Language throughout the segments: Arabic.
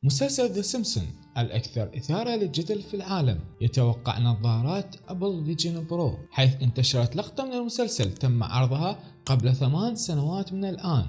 مسلسل ذا سيمبسون الأكثر إثارة للجدل في العالم يتوقع نظارات أبل فيجن برو، حيث انتشرت لقطة من المسلسل تم عرضها قبل 8 سنوات من الآن.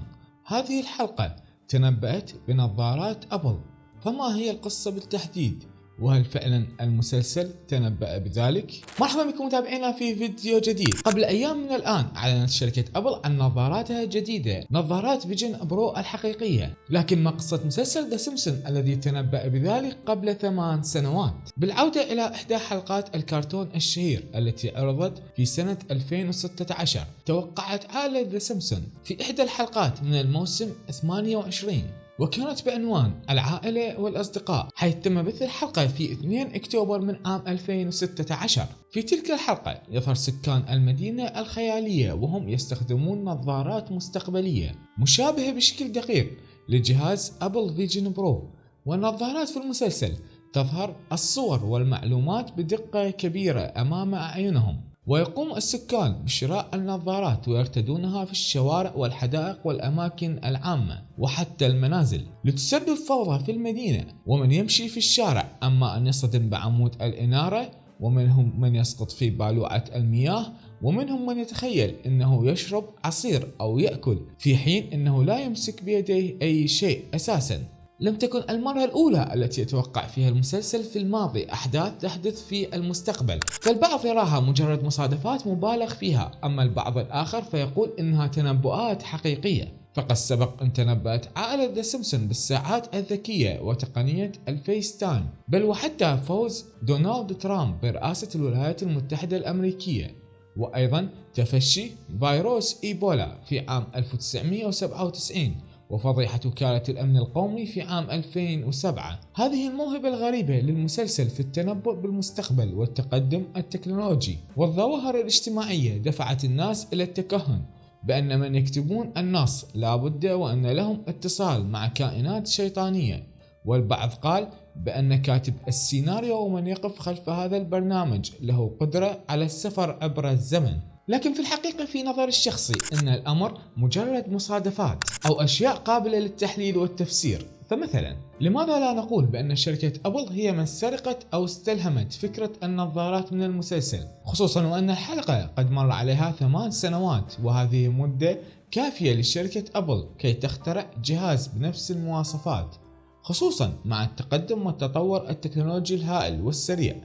هذه الحلقة تنبأت بنظارات أبل، فما هي القصة بالتحديد؟ وهل فعلا المسلسل تنبأ بذلك؟ مرحبا بكم متابعينا في فيديو جديد. قبل أيام من الآن أعلنت شركة أبل عن نظاراتها الجديدة، نظارات فيجن برو الحقيقية. لكن ما قصة مسلسل ذا سيمبسون الذي تنبأ بذلك قبل 8 سنوات؟ بالعودة إلى إحدى حلقات الكرتون الشهير التي عرضت في سنة 2016، توقعت عائلة ذا سيمبسون في إحدى الحلقات من الموسم 28، وكانت بعنوان العائلة والأصدقاء، حيث تم بث الحلقة في 2 أكتوبر من عام 2016. في تلك الحلقة يظهر سكان المدينة الخيالية وهم يستخدمون نظارات مستقبلية مشابهة بشكل دقيق لجهاز أبل فيجن برو. والنظارات في المسلسل تظهر الصور والمعلومات بدقة كبيرة أمام أعينهم، ويقوم السكان بشراء النظارات ويرتدونها في الشوارع والحدائق والأماكن العامة وحتى المنازل لتسبب فوضى في المدينة ومن يمشي في الشارع، أما أن يصطدم بعمود الإنارة، ومنهم من يسقط في بالوعة المياه، ومنهم من يتخيل أنه يشرب عصير أو يأكل في حين أنه لا يمسك بيديه أي شيء أساساً. لم تكن المرة الأولى التي يتوقع فيها المسلسل في الماضي أحداث تحدث في المستقبل، فالبعض يراها مجرد مصادفات مبالغ فيها، أما البعض الآخر فيقول إنها تنبؤات حقيقية. فقد سبق أن تنبأت عائلة ذا سيمبسون بالساعات الذكية وتقنية الفيس تايم، بل وحتى فوز دونالد ترامب برئاسة الولايات المتحدة الأمريكية، وأيضا تفشي فيروس إيبولا في عام 1997 وفضيحة وكالة الأمن القومي في عام 2007. هذه الموهبة الغريبة للمسلسل في التنبؤ بالمستقبل والتقدم التكنولوجي والظواهر الاجتماعية دفعت الناس إلى التكهن بأن من يكتبون النص لابد وأن لهم اتصال مع كائنات شيطانية، والبعض قال بأن كاتب السيناريو ومن يقف خلف هذا البرنامج له قدرة على السفر عبر الزمن. لكن في الحقيقة في نظري الشخصي أن الأمر مجرد مصادفات أو أشياء قابلة للتحليل والتفسير. فمثلا لماذا لا نقول بأن شركة أبل هي من سرقت أو استلهمت فكرة النظارات من المسلسل، خصوصا وأن الحلقة قد مر عليها 8 سنوات، وهذه مدة كافية لشركة أبل كي تخترع جهاز بنفس المواصفات، خصوصا مع التقدم والتطور التكنولوجي الهائل والسريع.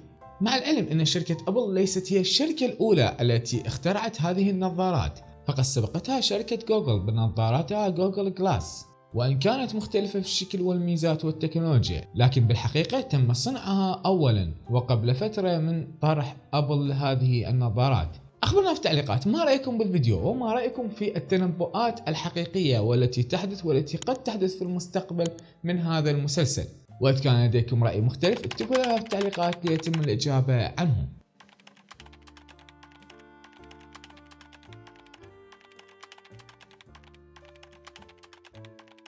مع العلم أن شركة أبل ليست هي الشركة الأولى التي اخترعت هذه النظارات، فقد سبقتها شركة جوجل بنظاراتها جوجل جلاس، وإن كانت مختلفة في الشكل والميزات والتكنولوجيا، لكن بالحقيقة تم صنعها أولا وقبل فترة من طرح أبل هذه النظارات. أخبرنا في التعليقات ما رأيكم بالفيديو، وما رأيكم في التنبؤات الحقيقية والتي تحدث والتي قد تحدث في المستقبل من هذا المسلسل. وإذا كان لديكم رأي مختلف اكتبوا لنا في التعليقات ليتم الإجابة عنه.